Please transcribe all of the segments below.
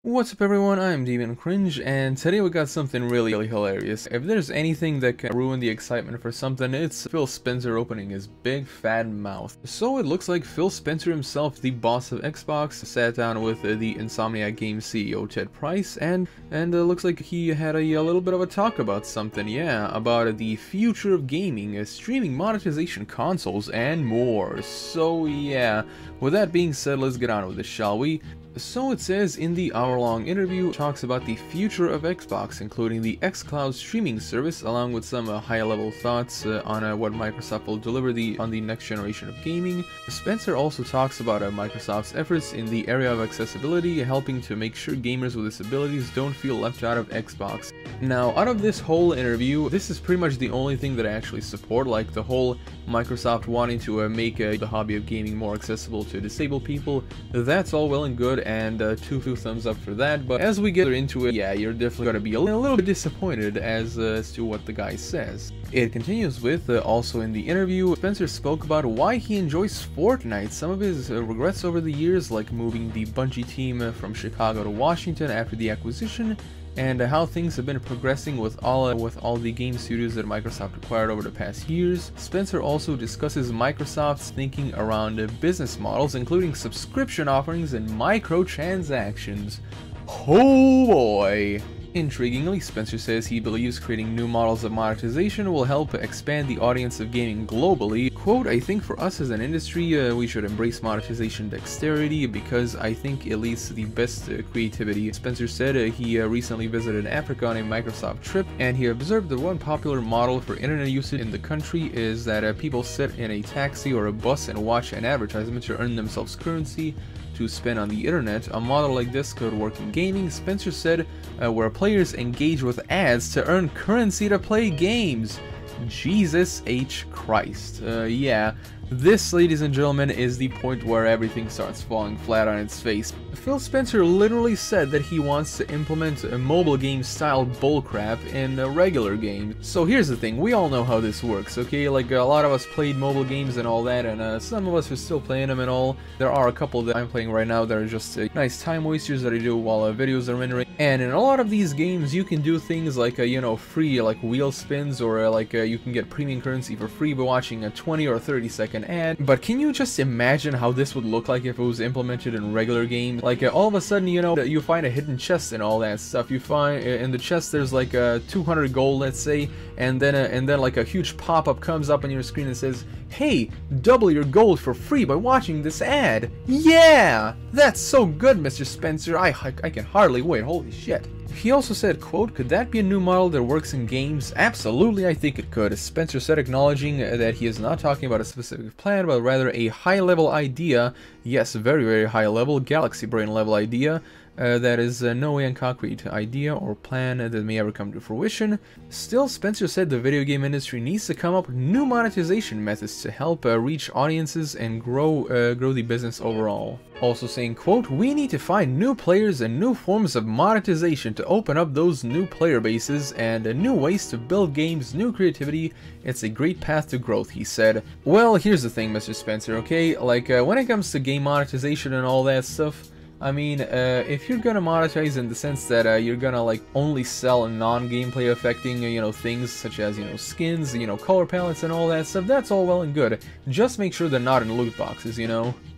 What's up everyone, I'm Demon Cringe, and today we got something really hilarious. If there's anything that can ruin the excitement for something, it's Phil Spencer opening his big fat mouth. So it looks like Phil Spencer himself, the boss of Xbox, sat down with the Insomniac Games CEO Ted Price, and looks like he had a little bit of a talk about something, about the future of gaming, streaming, monetization, consoles, and more. So yeah, with that being said, let's get on with it, shall we? So it says in the hour-long interview, talks about the future of Xbox, including the xCloud streaming service, along with some high-level thoughts on what Microsoft will deliver on the next generation of gaming. Spencer also talks about Microsoft's efforts in the area of accessibility, helping to make sure gamers with disabilities don't feel left out of Xbox. Now, out of this whole interview, this is pretty much the only thing that I actually support, like the whole Microsoft wanting to make the hobby of gaming more accessible to disabled people. That's all well and good, and two thumbs up for that, but as we get into it, yeah, you're definitely gonna be a little bit disappointed as to what the guy says. It continues with, also in the interview, Spencer spoke about why he enjoys Fortnite, some of his regrets over the years, like moving the Bungie team from Chicago to Washington after the acquisition, and how things have been progressing with all the game studios that Microsoft acquired over the past years. Spencer also discusses Microsoft's thinking around business models, including subscription offerings and microtransactions. Oh boy! Intriguingly, Spencer says he believes creating new models of monetization will help expand the audience of gaming globally. Quote, "I think for us as an industry, we should embrace monetization dexterity because I think it leads to the best creativity." Spencer said he recently visited Africa on a Microsoft trip, and he observed that one popular model for internet usage in the country is that people sit in a taxi or a bus and watch an advertisement to earn themselves currency to spend on the internet. A model like this could work in gaming, Spencer said, where players engage with ads to earn currency to play games. Jesus H. Christ. Yeah, this, ladies and gentlemen, is the point where everything starts falling flat on its face. Phil Spencer literally said that he wants to implement a mobile game style bullcrap in a regular game. So here's the thing, we all know how this works, okay? Like, a lot of us played mobile games and all that, and some of us are still playing them and all. There are a couple that I'm playing right now that are just nice time wasters that I do while videos are rendering. And in a lot of these games, you can do things like, free, like wheel spins, or you can get premium currency for free by watching a 20 or 30-second ad. But can you just imagine how this would look like if it was implemented in regular games? Like, all of a sudden, you find a hidden chest and all that stuff. You find in the chest there's like 200 gold, let's say, and then like a huge pop-up comes up on your screen and says, "Hey, double your gold for free by watching this ad." Yeah, that's so good, Mr. Spencer. I can hardly wait. Holy shit. He also said, quote, "Could that be a new model that works in games? Absolutely, I think it could." Spencer said, acknowledging that he is not talking about a specific plan, but rather a high-level idea. Yes, very high level, galaxy brain level idea. That is no way a concrete idea or plan that may ever come to fruition. Still, Spencer said the video game industry needs to come up with new monetization methods to help reach audiences and grow the business overall. Also saying, quote, "We need to find new players and new forms of monetization to open up those new player bases and new ways to build games, new creativity. It's a great path to growth," he said. Well, here's the thing, Mr. Spencer, okay? Like, when it comes to game monetization and all that stuff, I mean, if you're gonna monetize in the sense that you're gonna like only sell non-gameplay affecting, things such as, skins, color palettes and all that stuff, that's all well and good. Just make sure they're not in loot boxes,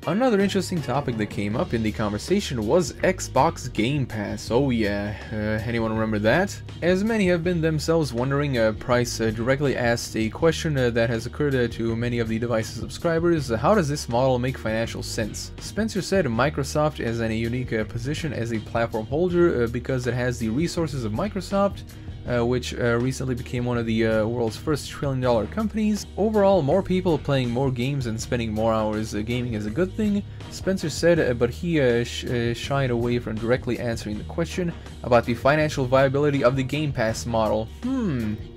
Another interesting topic that came up in the conversation was Xbox Game Pass. Oh yeah, anyone remember that? As many have been themselves wondering, Price directly asked a question that has occurred to many of the device's subscribers: how does this model make financial sense? Spencer said Microsoft is in a unique position as a platform holder because it has the resources of Microsoft, which recently became one of the world's first trillion-dollar companies. Overall, more people playing more games and spending more hours gaming is a good thing, Spencer said, but he shied away from directly answering the question about the financial viability of the Game Pass model.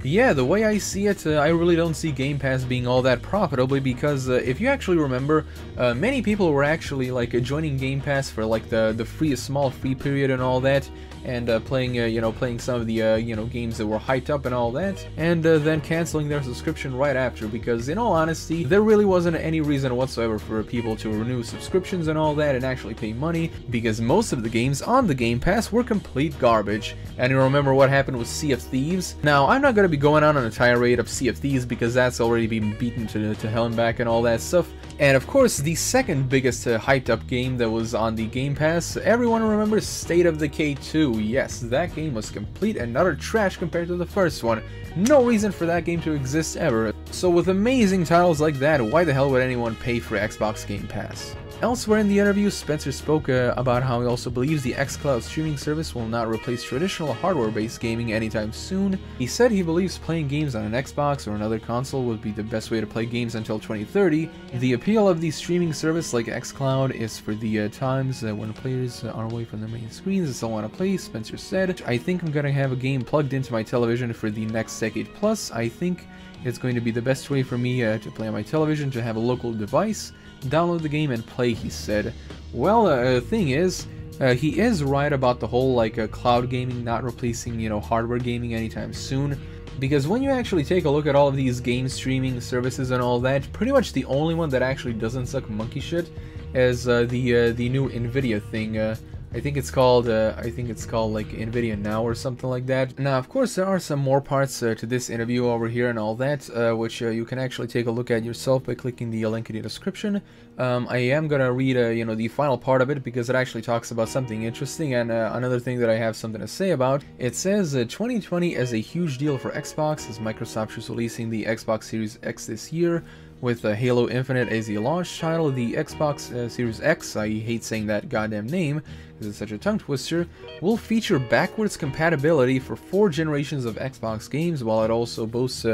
Yeah, the way I see it, I really don't see Game Pass being all that profitable because if you actually remember, many people were actually like joining Game Pass for like the small free period and all that, and playing some of the games that were hyped up and all that, and then canceling their subscription right after, because in all honesty, there really wasn't any reason whatsoever for people to renew subscriptions and all that and actually pay money, because most of the games on the Game Pass were complete garbage. And you remember what happened with Sea of Thieves? Now, I'm not going to be going on a tirade of Sea of Thieves because that's already been beaten to hell and back and all that stuff. And of course, the second biggest hyped up game that was on the Game Pass, everyone remembers State of Decay 2. Yes, that game was complete and utter trash compared to the first one. No reason for that game to exist ever. So with amazing titles like that, why the hell would anyone pay for Xbox Game Pass? Elsewhere in the interview, Spencer spoke about how he also believes the xCloud streaming service will not replace traditional hardware-based gaming anytime soon. He said he believes playing games on an Xbox or another console would be the best way to play games until 2030. The appeal of the streaming service like xCloud is for the times when players are away from their main screens and still want to play, Spencer said. I think I'm gonna have a game plugged into my television for the next decade plus. I think it's going to be the best way for me to play on my television, to have a local device, download the game and play, he said. Well, the thing is, he is right about the whole cloud gaming not replacing hardware gaming anytime soon, because when you actually take a look at all of these game streaming services and all that, pretty much the only one that actually doesn't suck monkey shit is the new Nvidia thing. I think it's called like Nvidia Now or something like that. Now, of course, there are some more parts to this interview over here and all that, which you can actually take a look at yourself by clicking the link in the description. I am gonna read the final part of it because it actually talks about something interesting, and another thing that I have something to say about. It says 2020 is a huge deal for Xbox, as Microsoft is releasing the Xbox Series X this year, with Halo Infinite as the launch title. The Xbox Series X, I hate saying that goddamn name because it's such a tongue twister, will feature backwards compatibility for 4 generations of Xbox games, while it also boasts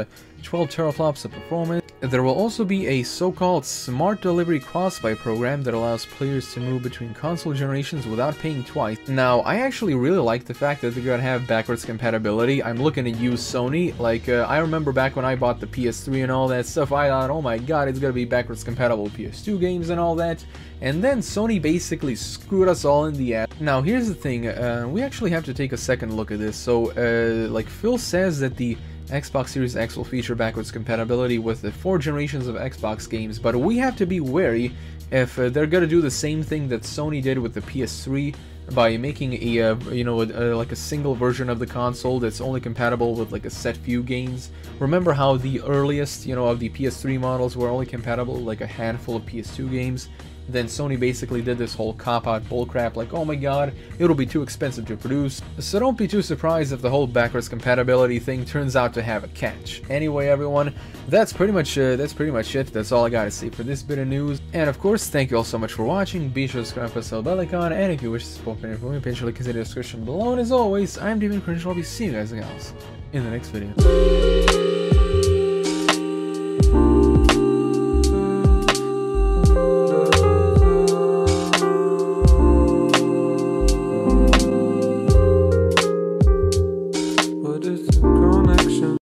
12 teraflops of performance. There will also be a so-called Smart Delivery Cross-Buy program that allows players to move between console generations without paying twice. Now, I actually really like the fact that they're gonna have backwards compatibility. I'm looking at you, Sony. I remember back when I bought the PS3 and all that stuff, I thought, oh my god, it's gonna be backwards compatible with PS2 games and all that. And then Sony basically screwed us all in the ass. Now, here's the thing, we actually have to take a second look at this. So, like Phil says that the Xbox Series X will feature backwards compatibility with the 4 generations of Xbox games, but we have to be wary if they're gonna do the same thing that Sony did with the PS3 by making a like a single version of the console that's only compatible with like a set few games. Remember how the earliest of the PS3 models were only compatible with like a handful of PS2 games? Then Sony basically did this whole cop-out bullcrap, like, oh my god, it'll be too expensive to produce. So don't be too surprised if the whole backwards compatibility thing turns out to have a catch. Anyway, everyone, that's pretty much it. That's all I gotta say for this bit of news. And of course, thank you all so much for watching. Be sure to subscribe, press the bell icon, and if you wish to support me, pinch the link in the description below. And as always, I'm David Cringe. I'll be seeing you guys in the next video.